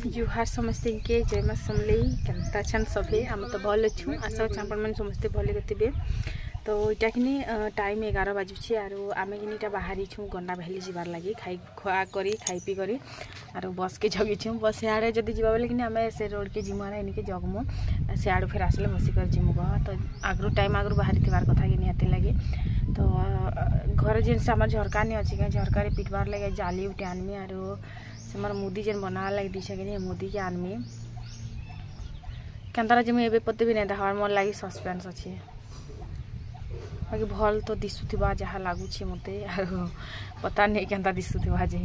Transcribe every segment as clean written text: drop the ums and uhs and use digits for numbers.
जुहार समस्ते के जय माँ समलई केनता छन सभे आम तो भल अच्छु आशा चापन मैंने समस्ते भले थे। तो इटा कि टाइम 11 बाजुचे आर आम कि बाहरी छूँ गंडा भैली जीवार लगे खाई खुआ करी खाई पी करी आर बस के जगिछूँ बस आड़े जब जावा बोले कि आम से रोड के जिमु आड़े इनके जगमु सियाड़ू फिर आसले बसिकर जिमु कह तो आगु टाइम आगु बाहरी थबार कथा कि निहाती लगे। तो घर जिन आम झरका नहीं अच्छी कहीं झरकार पिटबार लगे जाली उठे आनमी आर से मोर मुदी जेन बना लगे दीछे कि मुदी के आनमी केन्तारा जिमु एबे पते भी नहीं देखा मोर लगी सस्पेंस अच्छे बाकी भल तो दिशुवा जहाँ लगुच मत पता नहीं केन्ता दिशुवा जे।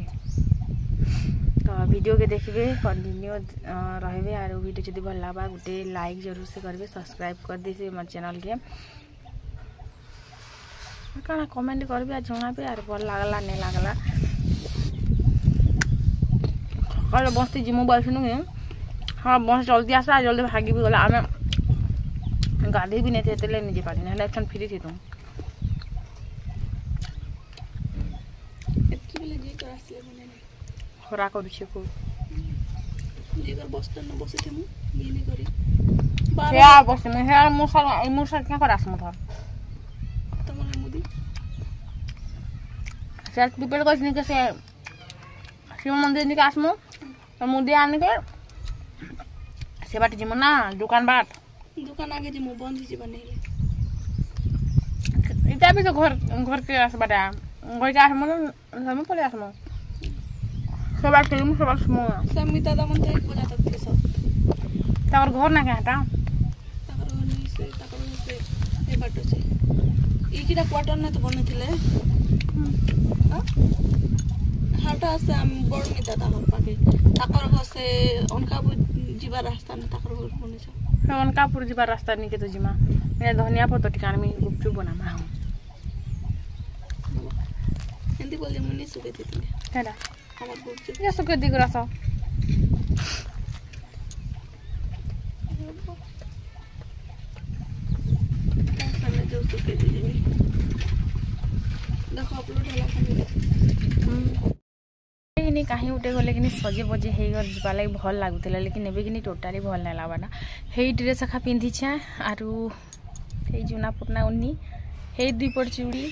तो वीडियो के देखिए कंटिन्यू रहे आर वीडियो जब भल लगा गोटे लाइक जरूर से करेंगे सब्सक्राइब कर दीजिए मोर चैनल के क्या कमेंट करेंगे आ जनाबे आर भल लगला नहीं लगला कल बस जिमु बोलूँ कि हाँ बस जल्दी आसा जल्दी भागी भी गला आम गाधे भी नहीं थे निजे पारी ना एक फ्री थी तुम खरा करुचे को क्या कर प्रिपेयर कर शिव मंदिर निके आसमु तो मुदी आने के से बाट जिमु ना दुकान बाट दुकान आगे जिमु बंद ही जीवन नहीं इटा भी तो घर के आस बाटा घर के आसमु हम पले आसमु से बाट जिमु से बाट स्मु समिता दमन तो 1 बजे तक थे सब तार घर ना क्या ता ताकर नहीं से ए बाटो से ई किटा क्वार्टर ना तो बने थिले हां हाटा से हम बड़ मिता ताकर पाके ताकर घर से उनका जीवा रास्ता ना ताकर घर बने छ उनका पूरा जीवा रास्ता नहीं के तो जिमा मैं धनिया पत्ता टिकान में गुपचुप बनामा हम हिंदी बोले मुनी सुके थी केडा हमर गुपचुप ये सुके दिगरा सा सामने जो सुके थी देखो अपलोड होला खाली कहीं उठे गले कि सजे बजे हो जावा लगे भल लगुला लेकिन एबे कि टोटाली भल नहीं लगवाना हे ड्रेस एखा पिंधिछे आरु हे जुना पुरना उन्नी हे 2 पट चूड़ी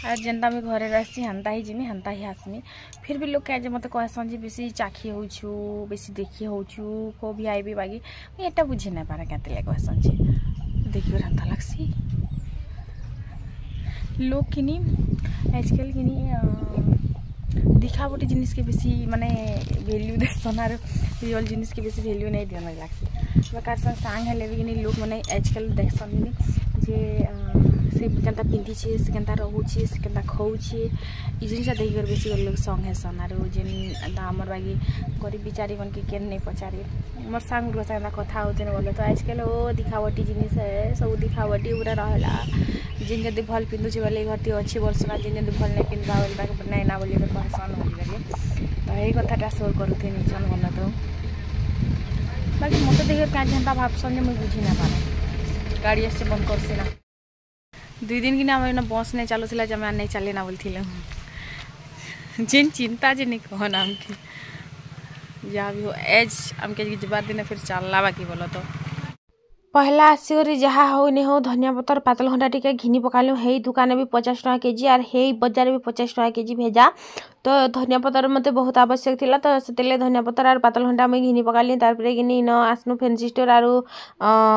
आर जेनता मैं घरे रही हेन्ता ही जिमी हेन्ता ही आसमी फिर भी लोग कहे मत कहसन बेसी चाखी होचु बेसी देखी होचु को भी आईबी बागी एटा बुझी ना पारे कहते लगे कहसन देखियो हेन्ता लगसी लोग किनी आजकल किनी दिखावटी जिनिस के बेसी माने वैल्यू देसन आर रियल जिनिस के बेसी वैल्यू नहीं दिया लागसी बकार सांग हेले भी लोग मैंने आजकल देखसन जे से केन्ता पिंधिछे से केन्ता रहुछे से केन्ता खाऊछे ई जिनिस देखिकर बेसी लोग संग हेसन आर जेन हमर बागी गरीब बिचारी मन के केन नहीं पचारे मोर सांग रोसा केन्ता कथा होते न बोले तो आजकल ओ दिखावटी जिनिस है सब दिखावटी पूरा रहला जिन जदि भल पिंधुछे बोले घरती अच्छी वर्षना जिन जदि भल नहीं पिंधा बोले ताके नहीं ना बोले कहसन बोली तो यही कथाटा सोर करुथे निचन गला तो बाकी मत देख क्या जेनता भावसन मुझे बुझी ना पारे गाड़ी आसे बंद करसी ना 2 दिन कि आम बस नहीं चलू जब नहीं चले ना बोलती जेन चिंता जे नहीं कहना आमके जहाँ भी हो एज आमके जबार दिन फिर चलला बाकी बोलो तो पहला आसिक जहाँ हो नहीं हो धनिया पतर पातल घंटा टिके घिनी पकालु हे दुकान भी 50 टका केजी और हे बजार भी 50 टका केजी भेजा तो धनिया पतर मत बहुत आवश्यक थिला तो से धनिया पतर और पातल घंटा में घिनी पकाली तारपरे कि इन आसनु फैंसी स्टोर और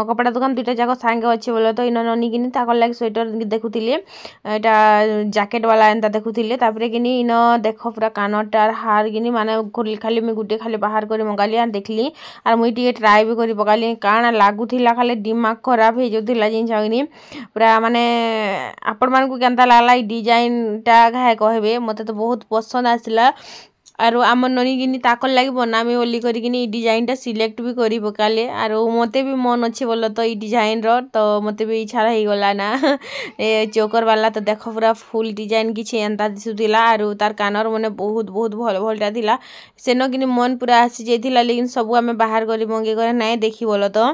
कपड़ा दुकान 2टा जाक सांगे अच्छे बोले तो इन ननी कि ताकर लगे स्वेटर देखुले यहाँ जैकेट वाला एंता देखुले तारपरे कि इन देख पूरा कानटार हार कि माने खाली मुझे गोटे खाली बाहर कर मंगाली और देखली और मुझे टे ट्राए भी कर पकाली काଣା लगुला खाली दिमाग खराब हो जाता जिन पूरा माने आपण मानक केन्ता लगला डिजाइनटा घाए कहबे मत तो बहुत पसंद आसला आरो आम ननी कि ताकर लगे बनामी बोली करी डिजाइनटा सिलेक्ट भी करी पकाले आरो मते भी मन अच्छे बोल तो ये डिजाइन तो मते भी इच्छा हो गला ना ए चोकर वाला तो देख पूरा फुल डिजाइन किसी एंता दिशुला आरो तार कानर मैंने बहुत बहुत भल भलटा थिला सेन कि मन पूरा आसी जाइला लेकिन सब आम बाहर कर मंगे करे ना देखी बोल तो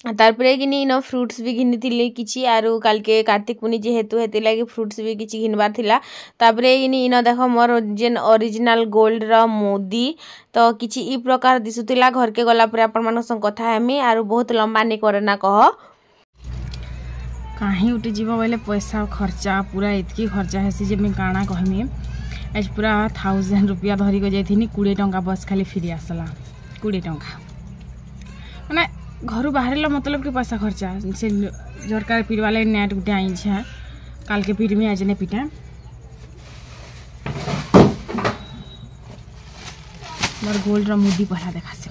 तारपरे कि इन फ्रुट्स भी घिनी थी किसी आरु काल के कार्तिक पूर्णी जेहेतु हेती लगे फ्रुट्स भी किसी घिनबार थिला। तापरे इन देख मोर जेन ओरिजिनल गोल्ड रो मोदी तो किसी ई प्रकार दिसुतिला। घर के गला पर आपण मन संग कथा हेमी आरु बहुत लंबा नहीं करे ना कह कहीं उठी जीव बोले पैसा खर्चा पूरा इतकी खर्चा हेसी जे मैं काଣା कहमी। आज पूरा 1000 रुपया धरिक जाइथिनी 20 टंका बस खाली फिरी आसला 20 टंका माने घर बाहर मतलब कि पैसा खर्चा से झरकार पीर वाले नेट गुटे आई छे काल के पीर में आज ने पीटा मोर गोल्ड रो मुदी पहला देखा से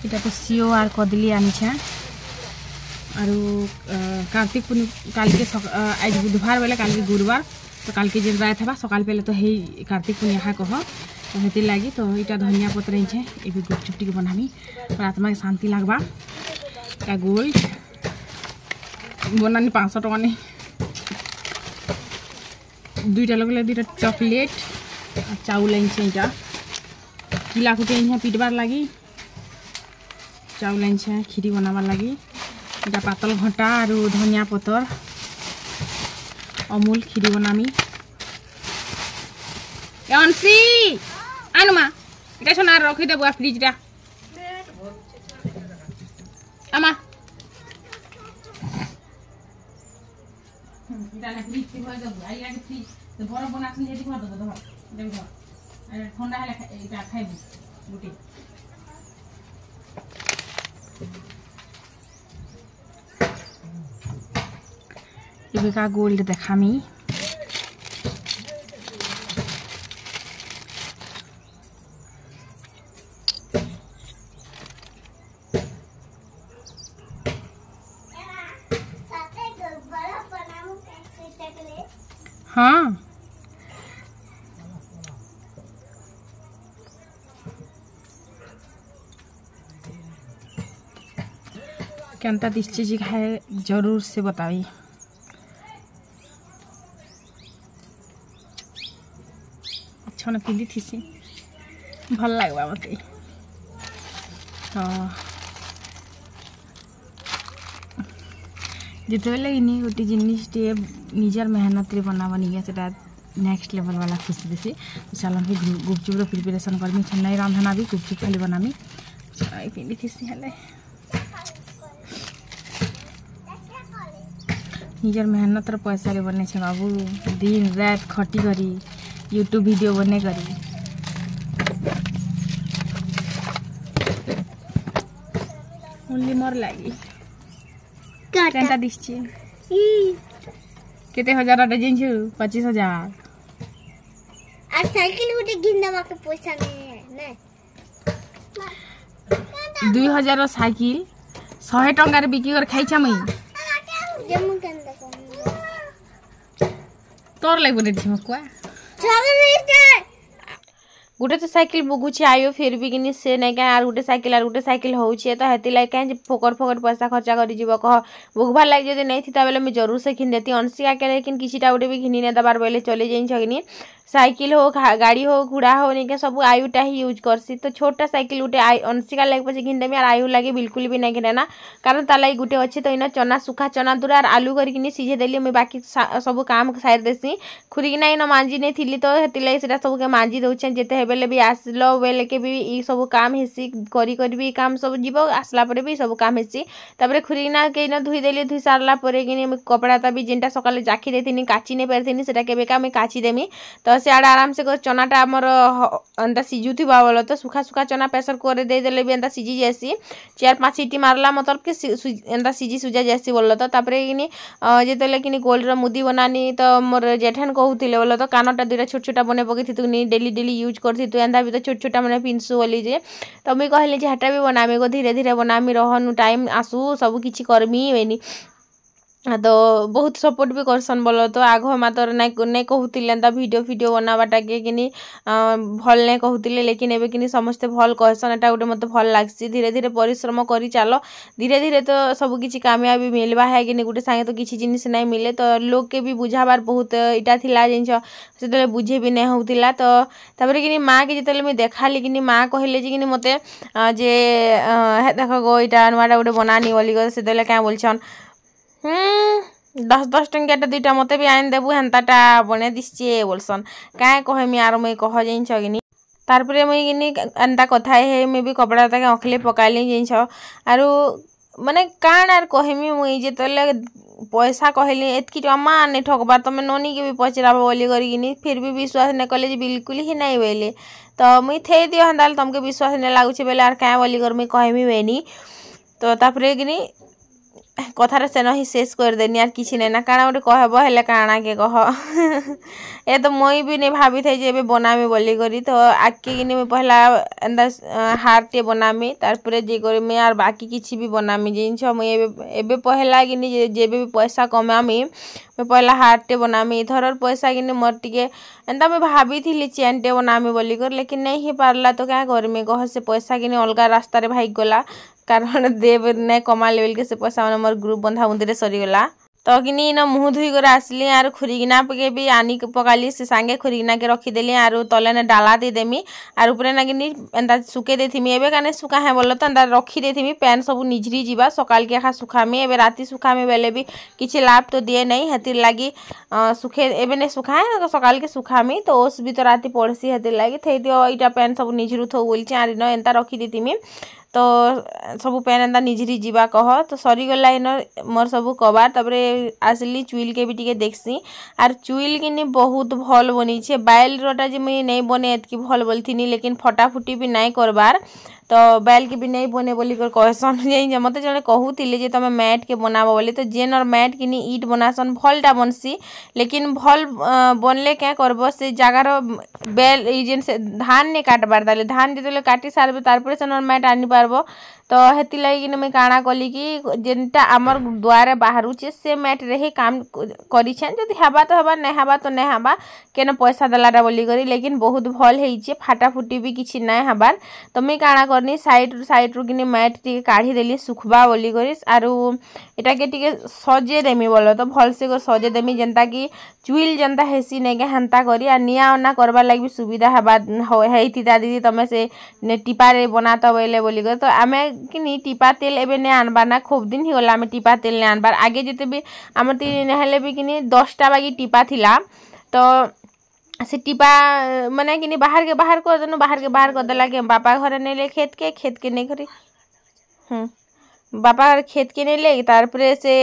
इटा तो सीओ आर कदली आनी छे आरु कार्तिक पूर्णिमा काल के आज बुधवार बेले काल के गुरुवार तो काल के जेन रात था सकाल पहले तो हे कार्तिक पूर्णिमा कह तो हेती लगी तो यहाँ धनिया पत्र है ये गुपचुप टी बनामी और आत्मा के शांति लगवा का गोल्ड बनानी 500 टका नहीं 2टा लगले 2टा चॉकलेट चाउल यहाँ किला कुटे यहाँ पिटबार लगी चाउल यहाँ खीरी बनाबार लगी यहाँ पातल घंटा और धनिया पतर अमूल खीरी बनामी अंशी आनुमा इटा सोना रखी देबो फ्रिज टा आमा इटा ना फ्रिज के भर देबो आइया के फ्रिज तो बरफ बनाछन जेती भर देबो देखो अरे ठंडा है इटा खाइबो गुटी ये का गोल्ड देखामी हाँ केनता दिस चीज है जरूर से बताई अच्छा ना पिली थी सी भल लगवा मत हाँ जिते बेले इनी गोटे जिनटे निजर मेहनत रे बनावा नहीं से नेक्स्ट लेवल वाला खुशी देसी तो चल गुपचुप प्रिपेरेसन करमी छन्नाई रांधना भी गुपचुप खाली बनामी पिंडी थी हेले निजर मेहनत रो पैसा रे बने छे बाबू दिन रात खटी करी यूट्यूब वीडियो बने करी ओनली मोर लागी केनता दिसछि केते हजार आटे जिंछु 25,000 और साइकिल उठे गिंदा के पैसा नहीं है ना 2000 रो साइकिल 100 टंका रे बिकी कर खाइ छ मई जम्मू केंदा तोर लाग बने छी मकुआ चॉकलेट गुटे तो साइकिल बुगुची आयो फिर भी किनी से नहीं क्या गोटे साइकिल होउछे तो हेती लाग क्या फोकट पैसा खर्चा करी जीव कह बुगबार लाग जदी नहीं थी बेले मैं जरूर से घिन देती अनसिका के लेकिन किसीटा गोटे भी घिनी ने दबार बेले चले जाइन छगिनी साइकिल हो गाड़ी हो घोड़ा हो नहीं क्या सब आयुटा ही यूज करसी तो छोटा साइकिल गोटे अनसिका लगे पचे घिन देमी और आयु लगे बिल्कुल भी नहीं घिना कारण ताला गोटे अच्छे तो इन चना सुखा चना दूरा और आलू करके सीझे देली मुझे बाकी सब काम साइड देसी खुरीकिना इन मांजी नहीं थी तो हेती से सब के मांजी दौचे जिते बेले भी आसलो बेले के भी ये सब काम हेसी कर भी काम सब जीव आसला पर भी सब काम हेसी तापर खुरीकिना के धुई देली धुई सारला पर कपड़ा भी जेनटा सकाले जाखी देती काची नहीं पारि से केबेका मुझे काची देमी तो से आड़े आराम से चनाटा आमर एंता सीझुवा बोल तो सुखा सुखा चना प्रेसर कर देदेले भी एंता सीझी जासी 4-5 सीटी मारला मतलब कि एंता सीझी सुझा जासी बोल तो तापरे किनी जेतेले किनी गोल्ड रो मुदी बनानी तो मोर जेठान कहूतिले बोल तो कानटा दुटा छोट छोटा बने पकई तू डेली डेली यूज करती तू एंता भी तो छोट छोटा मैंने पिंसु बोली जे तो मुझे कहली जे हेटा भी बनामी धीरे धीरे बनामी रहनु टाइम आसू सब किछि करमी वेनी तो बहुत सपोर्ट भी करसन बोलो तो आग मातर नहीं कहूले एंता वीडियो बनावाटा के कि भल नहीं कहूले लेकिन एबे कि समस्ते भल कहसन एटा गोटे मत भल लग्सी धीरे धीरे परिश्रम करी चलो धीरे धीरे तो सब किसी कामयाबी मिलवा है कि गोटे सांगे तो किसी जिनिस नहीं मिले तो लोग के भी बुझाबार बहुत इटा थिला जिनस से बुझे भी नहीं होता तो तापर कि माँ के जिते मुझे देखाली कि माँ कहले कि मत जे देख गो इटा नुआटा गोटे बनानी बोलिक से क्या बोलछन 10 टंकिया दुईटा मत भी आन देबू हेन्ताटा बने दिशे बोलसन क्या कहमी आर मुई कह जिनस कि तारपरे मुई कि एंता कथा है मुई भी कपड़ा तक अखले पकाली जिनस आरु माने काण आर कहमी मुई जिते पैसा कहली एतकी टमा नहीं ठकबार तुम ननी के भी पचराब बोली करी फिर भी विश्वास नहीं कले बिल्कुल ही नहीं बोले तो मुई थे दियो हेन्ता तुमके विश्वास नहीं लगुच बोले आर क्या बोली कर मुई कहमी बेनी तो तापरे कि कथार सेन ही शेष करदेनी आर किसी नहीं ना काଣା गोटे कहब हेले काଣା के कह ए तो मुई भी नहीं भाभी थे जे बनामी बोली करी तो आगे कि पहला एंता हारटे बनामी तारपरे जे करमी आर बाकी किसी भी बनामी जिनस मुई एबे पहला कि जे भी पैसा कमामी मैं पहला हारटे बनामी इधर पैसा कि मोर टिके एंता मैं भाभी थी चेनटे बनामी बोली कर लेकिन नहीं हो पारला तो क्या करमी कह से पैसा कि अलग रास्तार भाग गला कारण देव नहीं कमा लेवल के से पैसा मैंने मोर ग्रुप बंधा बुंदी सरीगला तो कि न मुँह धुई कर आसली आर खुरीगिना के भी आनी पकाली से सांगे खुरीगिना के रखीदेली आर तले ने डाला देदेमी आर उपरे ना कि एंता सुखे देथीमी एबे काने सुखा है बोलो तो एंता रखी देथीमी पैन सब निझरी जीवा सकाल के आखा सुखामी एबे राति सुखामी बेले भी किसी लाभ तो दिए नहीं हेतिर लगी सुखे एबे नहीं सुखा है तो सकाल के सुखामी तो ओस भी तो राति पड़सी हेतिर लगी थे दियो इटा पैन सब निझरू थो बोलছি आर न एंता रखी देथीमी तो सब पैन एंता निझरी जीवा कह तो सरीगला इन मोर सब कबार तापरे आसली चुइल के भी टिके देखसी आर चुइल कि बहुत भल बनी छे बाइल रोटा जे मुई नहीं बने एतकी भल बोलथिनी लेकिन फटाफुटी भी नहीं करबार तो बैल के भी नहीं बने बोली कर कहसन जे मत जड़े कहूले जे तुम मैट के बनाब बोली तो जेन और मैट कि ईट बनासन भलटा बनसी लेकिन भल बनले क्या करब से जगार बेल जेन से धान नहीं काटबार ताले धान जो काटी सारे तारपरे से मैट आनी पारब तो हेती लगी कि मुझे काଣା कली कि जेनटा आमर द्वारे बाहरुचे से मैट रे ही काम करिछन जदि हेबा तो हेबा नहीं हेबा तो नहीं हेबा केन पैसा देलाटा बोली करी लेकिन बहुत भल होइछे फाटाफुटी भी किछि नहीं हेबार तो मुझे काଣା करनी साइड रु कि मैट टिके काढ़ी देली सुखबा बोली करी आरु एटा के टिके सजे देमी बोलो तो भल से कर सजे देमी जेनता कि चुइल जेनता हेसी नहीं के हेन्ता करी आ निया ओना करबार लागि भी सुविधा हेबा हेइथिता दीदी तमे से टिपारे बनाता बोले बोली कर तो आमे कि टीपा तेल एबे नहीं आनबार ना खूब दिन ही गला आम टीपा तेल नहीं आनबार आगे जिते भी आम हेले भी कि 10टा बागी टीपा थिला तो से टीपा माने कि बाहर के बाहर कर देनु बाहर के बाहर कर देला के बापा घर नहीं ले खेत के नहीं करी बापा घर खेत के नहीं ले तारपरे से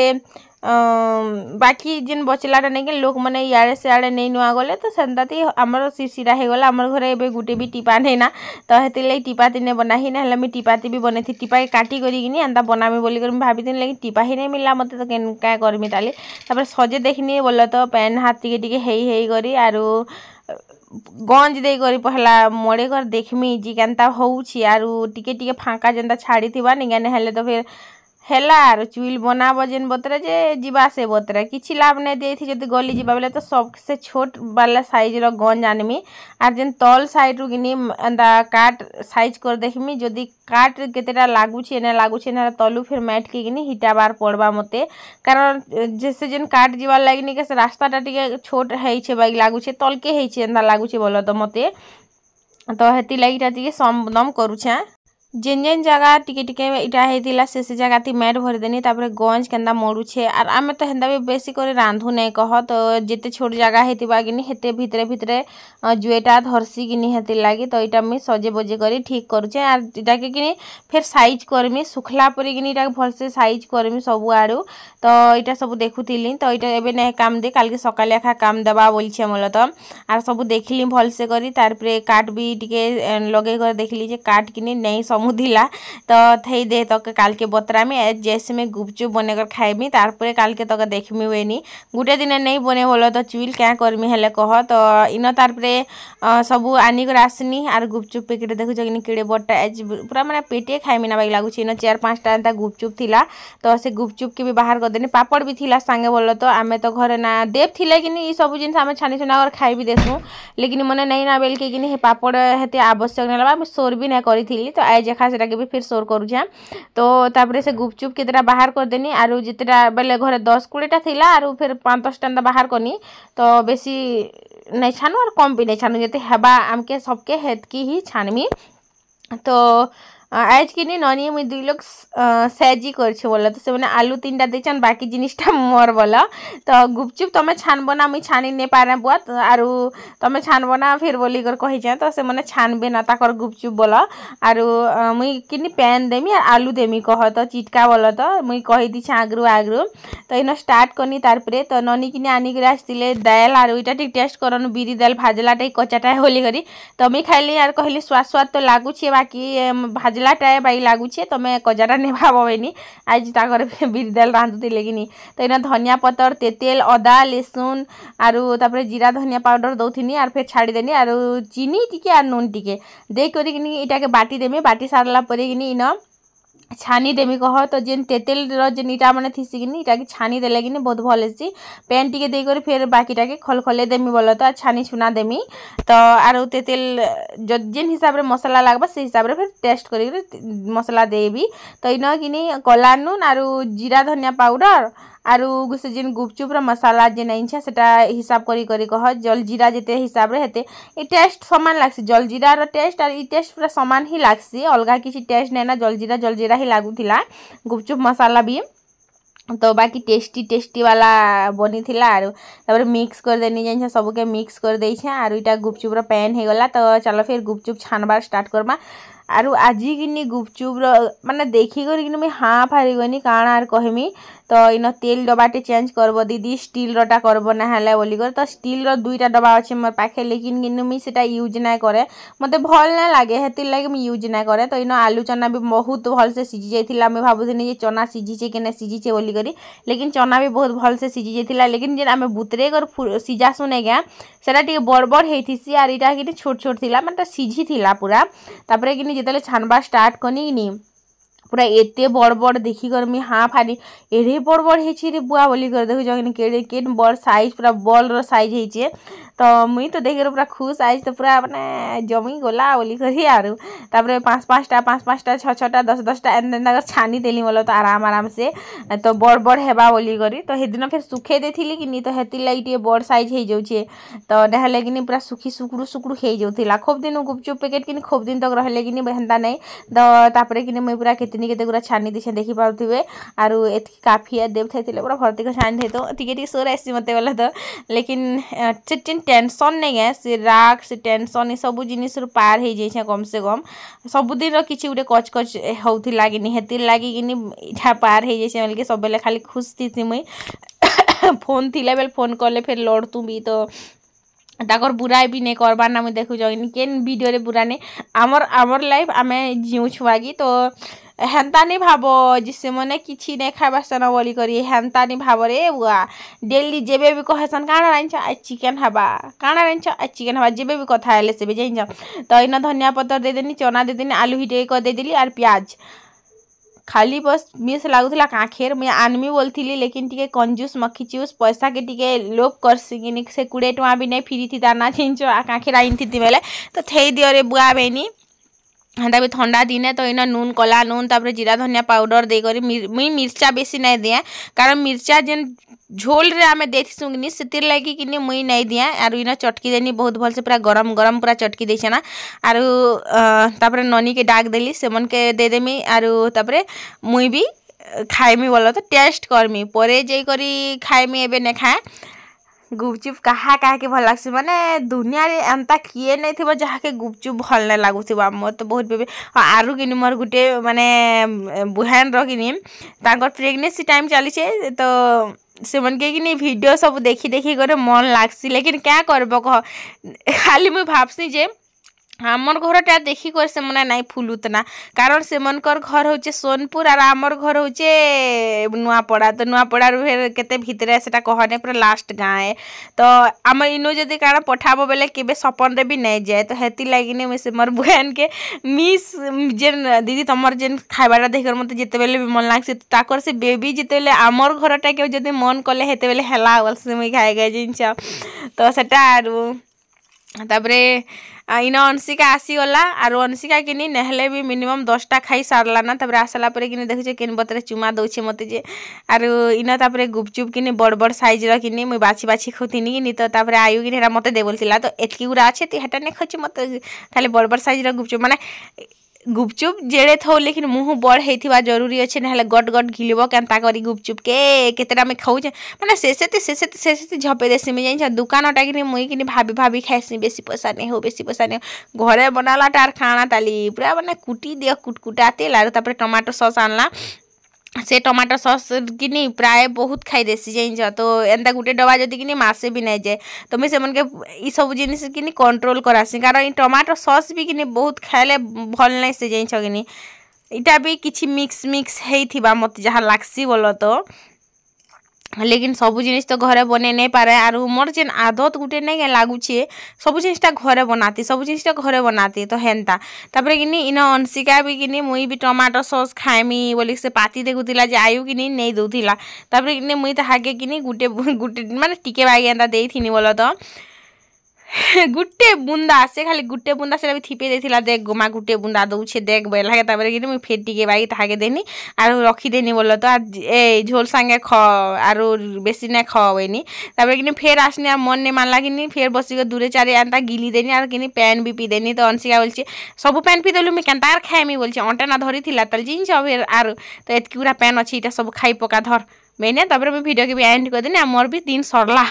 बाकी जिन बचलाटा नहीं के लोक मैंने इे से आड़े नहीं नुआ गले तो सेंता आमर सिरसिरा हो गला आमर घरे एबे गुटे भी टीपा नहीं ना तो हेतिर टीपाती नहीं बना ही ना मुझे टीपाती भी बने थी टीपा काटी करी एंता बनामी बोली कर भाभी थी लेकिन टीपा ही नहीं मिलला मत तो क्या करमी ताली तापर सजे देखनी बोले तो पैन हाथ टिके हेई करी आरु गंज दे करी पहला मड़े कर देखमी जी केनता होउछि आरु टिके टिके फांका जेनता छाड़ी थिबा निगाने हेले तो फिर हेला आर चुइल बनाब जेन बतरे जे जीवा से बतरे किसी लाभ नहीं दे थी जब गली जीवा बोले तो सबसे छोट वाला साइज रो गंज आनमी आर जेन तल साइड रु कि एंता काट साइज कर देखमी जदि काट केतेटा लागुछे ना लागुछे ना तलु फिर मैट के कि हिटा बार पड़वा मते कारण जैसे जेन काट जीवा लगनी के रास्ताटा टिके छोट है बाइक लागुछे तल के है एंता लागुछे बोलो तो मते तो हेती लागिटा टिके समदम करूछे जेन जेन जगह टिके टिके इटा होता से जगह थी मैट भरदेनी तापर गंज केन्दा मरुछे आर आम तो हेन्दा भी बेसी कर रांधु नहीं कह तो जिते छोट जगह होता कि हेते भितरे भितरे जुएटा धरसी कि हेतिर लगी तो यहाँ मुझे सजे बजे कर ठीक करुचे आर इटा के कि फिर साइज करमी सुखला पर कि भलसे साइज करमी सब आड़ू तो यहाँ सब देखुली तो यहाँ एवं नहीं काम दे काल के सकाले आखा काम देवा बोलछे मोल तो आर सब देखली भलसे करी तारपरे काट भी टिके लगे कर देखली जे काट कि नहीं जमुला तो थई दे तक काल के बतरामी जैसे मैं गुपचुप बनेकर खाइमी तारपरे काल के तक देखमी हुएनी गुटे दिन नहीं बने बोलो तो चुइल क्या करमी हेले कह तो इन तारपरे सबू आनिकर आसनी आर गुपचुप पैकेट देखुछ कि केड़े बड़टा पूरा माने पेटे खाइमी ना बाई लागुछ इन 4-5 टा गुपचुप थिला तो से गुपचुप के भी बाहर कर देनी पापड़ भी थिला संगे बोलो तो आमे तो घरे ना देव थिले कि ई सब जिन आमे छानी छुना कर खाई भी देसु लेकिन मने नहीं ना बेल के कि हे पापड़ हेते आवश्यक नेला आमे सोर भी ना करी थिली तो आय जेखा सेटा के भी फिर सोर करू छा तो तापरे से गुपचुप केतरा बाहर कर देनी आरो जितरा बेले घरे 10-20 टा थिला आरो फिर 5-10 टा बाहर करनी तो बेसी नहीं छानु और कम भी नहीं छानु जते हेबा आमके सबके हेतकी ही छानमी तो आज कि ननी मुई 2 लोग सैजी करछे बोला तो से माने आलू 3टा देछन बाकी जिनिसटा मोर बोला तो गुपचुप तमे छानबो ना मुई छानी ने पारे बुआत आरु तमे छानबो ना फिर बोली कर कहि छ तो से माने छानबे ना ताकर गुपचुप बोला आरु मुई किनी पैन देमी और आलू देमी कह तो चिटका बोला तो मुई कहि दी छ आगरु तो इन स्टार्ट करनी तारपरे तो ननी किनी आनी कर आस्तिले दाल आरु इटा ठीक टेस्ट करन बिरी दाल भाजलाटा कच्चाटा होली करी तो मुई खाइली यार कहली स्वाद तो लागु छे बाकी भाजलाटा बाई लागु छे तमे कजाटा ने भाबेनी आज ताकर बिरी दाल रांधुतिले किनी तो इन धनिया पतर तेतेल अदा लहसुन आरु तापरे जीरा धनिया पाउडर दउथिनी आर फिर छाड़ी देनी आरु चीनी टिके आर नून टिके दे करी किनी इटा के बाटी देमी बाटी सारला परे किनी इन छानी देमी कह तो जेन तेतेल जेन इटा माने थिसी किनी इटा के छानी देले किनी बहुत भल हेसी पेन टिके दे कर फिर बाकीटा के खलखले देमी बोलो तो छानी छुना देमी तो आरो तेतेल जेन हिसाब रे मसाला लागबा से हिसाब रे फिर टेस्ट करी मसाला देबी तो इन किनी कला नून आरो जीरा धनिया पाउडर आरु से जेन गुपचुप रा मसाला जे नहीं छे सेटा हिसाब करी करी कह जल जीरा जेते हिसाब रे हेते ए टेस्ट समान लागसी जल जीरा रा टेस्ट और ई टेस्ट पूरा समान ही लागसी अलगा किसी टेस्ट नै ना जल जीरा ही लागुथिला गुपचुप मसाला भी तो बाकी टेस्टी वाला बनी थिला आरु तापर मिक्स कर देनी जाइन सब के मिक्स कर देइ छे आरु इटा गुपचुप रा पैन हे गला तो चलो फिर गुपचुप छानबार स्टार्ट करबा आरु आजी किनी गुपचुप माने देखी कर किनी मैं हाँ फारी गनी काना आर कहमी तो इन तेल डबाटे चेंज करबो दीदी स्टील रटा करबो ना हेले बोली कर तो स्टील रो 2टा डबा अछि मोर पाखे लेकिन किनी मैं सेटा यूज ना करे मते भल ना लागे हेति लागे मैं यूज ना करे तो इन आलू चना भी बहुत भल से सिझी जाइथिला मैं भाबुथिनी जे चना सिझी छे कि ना सिझी छे बोली करी लेकिन चना भी बहुत भल से सिझी जाइथिला लेकिन जे आमे बुतरे कर सिझा सुने गया सेटा टिके बड़ हेथिसी आर इटा किनी छोट थिला माने सिझी थिला पूरा तापरे किनी जेतले छानबा स्टार्ट कनी किनी पूरा एते बड़ देखी कर मी हाँ फारी एरे बड़ हेछि रे बुआ बोली कर देखु जगन केड़े केन बड़ साइज पूरा बॉल रो साइज हेछि तो मुई तो देखे पूरा खुश आज तो पूरा माने जमी गला बोली करी आरु तापरे 5-5 टा 6-6 टा 10-10 टा एंड अगर छानी देली बोलो तो आराम से तो बड़ हेबा बोली करी तो हे दिन फिर सुखे देथिली कि नी तो हेति लागी टे बड़ साइज हे जाउछे तो नहले कि नी पूरा सुखी सुकुड़ू हे जाउथिला खूब दिन गुपचुप पैकेट कि नी खूब दिन तक रहले कि नी हेंता नहीं तो तापरे कि नी मुई पूरा केतनी केते पूरा छानी दिसे देखि पाउथिबे आरु एथि काफी देव थैथिले पूरा भर्ती को छानी थे तो टिके सोर आसी मते बोला तो लेकिन चिन टेंशन नहीं है से राग से टेंशन ये सब जिनिस पार हो जाए कम से कम सबुदिन किसी गोटे कच होता कि हेतिर लगे कि पार हो जाए बोल सब बेले खाली खुश थी मुई फोन थिला बेल फोन कले फिर लड़तु भी तो ताकर बुराई भी नहीं करबार ना मुझे देखु जाओ केन वीडियो रे बुरा नहीं आमर लाइफ आमे जीव छुआगी तो हेन्ता नहीं भाव जिसे मने किसी नहीं खाइबा सन बोली करी हेन्ता नहीं भाव रे बुआ डेली जेबे भी कहसन काना रांच आज चिकन हबा काना रांच आज चिकन हबा जेबे भी कथा हेले से भी जाइन तो इन धनिया पत्तर दे देनी चना दे देनी आलू हिटे कर दे देली और प्याज खाली बस मिस लागुला काखेर मैं आनमी बोलती लेकिन टिके कंजूस मक्खी चूस पैसा के टिके लोभ कर से 20 टଙ୍କା भी नहीं फिरी थी ना चिंच काखेर आइन थी बेले तो थे दियो रे बुआ बेनी हेन्ता भी ठंडा दिने तो इन नून कला नून तापर जीरा धनिया पाउडर दे करी मुई मिर्चा बेसी नहीं दिए कारण मिर्चा जेन झोल रे आमे देथिसु कि सेतिर लागी कि मुई नहीं दिए आरु इन चटकी देनी बहुत भल से पूरा गरम गरम पूरा चटकी देछे ना आरु तापर ननी के डाक देली सेमन के दे देमी आरु तापर मुई भी खाइमी बोलो तो टेस्ट करमी परे जे करी खाइमी एबे ने खाए गुपचुप कहा के भल लग्सी माने दुनिया रे एंता किए नहीं थी जहाँ के गुपचुप भल नहीं लगुवा मोर तो बहुत बेबी आरु कि मोर गुटे माने बुहान रखिनी प्रेगनेंसी टाइम चली तो से मन के कि वीडियो सब देखी कर मन लागसी लेकिन क्या करब कह खाली मुई भाबसी जे आमर घरटा देखिक से मैंने नाई फुलुतना कारण से मनकर घर हूँ सोनपुर और आमर घर हूँ नुआपड़ा तो नुआपड़ा केते भितरे से कहने पूरा लास्ट गाँ है तो आम इनो जदि कारण पठाब बेले केबे सपन रे भी नहीं जाए तो हेती लगी मुझे मोर बहन के मिस जेन दीदी तुमर जेन खाइबाटा देखकर मत जिते बेले भी मन लगे ताकर से बेबी जिते बेले आमर घरटा के जब मन कले हेते बेले हेला बोलसे मुई खाए गए जिनस तो सेटा तापरे इन अंशिका आसीगला आर अंशिका किनी नहले भी मिनिमम 10टा खाई सारला ना तापर आसला परे किनी देखुचे केन बतरे चुमा दउछे मते जे आर इन तापरे गुपचुप किनी बड़ बड़ साइज र किनी मुई बाछी बाछी खौथिनी किनी तो तापरे आयु किनी हेरा मते दे बोलतिला तो एतकी गुरा अच्छे ती हेटा ने खची मते खाली बड़ बड़ साइज र गुपचुप माने गुपचुप जेड़े थो लेकिन मुँह बड़ होइथिबा जरूरी अच्छे ना गट गट घिलब केनता करी गुपचुप के केतेटा में खाऊचे माने शेषे झपे देसी में जाइन दुकानटा कि मुई कि भाभी भाभी खाइसी बेसी पैसा नहीं हो बेसी पैसा नहीं हो घरे बनालाटा आर खाना ताली पूरा माने कुटी दिया कुटकुटा तेल आर तापर टमाटो सॉस आनला से टमाटर सॉस कि प्राय बहुत खाई देसी जाइन तो एंता गोटे डब्बा जदि कि मासे भी नहीं जाए तो मुझे मन के सब जिनिस कि कंट्रोल करासी कारण टमाटर सॉस भी कि बहुत खाइले भल नहीं से जाइन कि इटा भी किसी मिक्स होइथिबा मत जहाँ लागसी बोल तो लेकिन सब जिनिस तो घरे बने नहीं पारे आर मोर जेन आदत गुटे नहीं लगुचे सब जिनिसटा घरे बनाती सब जिनिसटा घरे बनाती तो हेन्ता तापर कि इन अंशिका भी कि मुई भी टमाटो सॉस खाएमी बोली से पाती देखुला जे आयु कि नहीं दउथिला तापर कि मुई ताके कि गुटे माने टिके बागी एंता देइथिनी बोल तो गुटे बुंदा से खाली गुटे बुंदा से भी थिपे देथिला देख गोमा गुटे बुंदा दउछे देख बेला के तापर कि मुई फेर टिके बागी ताके देनी आर रखी देनी बोल तो ए झोल संगे ख आर बेसी नहीं खवेनी तापर कि फेर आसनी आर मन नहीं मानला कि फेर बसिक दूरे चारे एंता गिली देनी आर कि पैन भी पी देनी तो अंशिका बोलছে सब पैन पी देलु मैं केनता खाएमी बोलছে अंटा ना धरी थिला तल जिंस आर तो एतकी पूरा पैन अच्छी सब खाई पका धर मैंने तापर मैं वीडियो के भी एंड कर देनी मोर भी दिन सरला।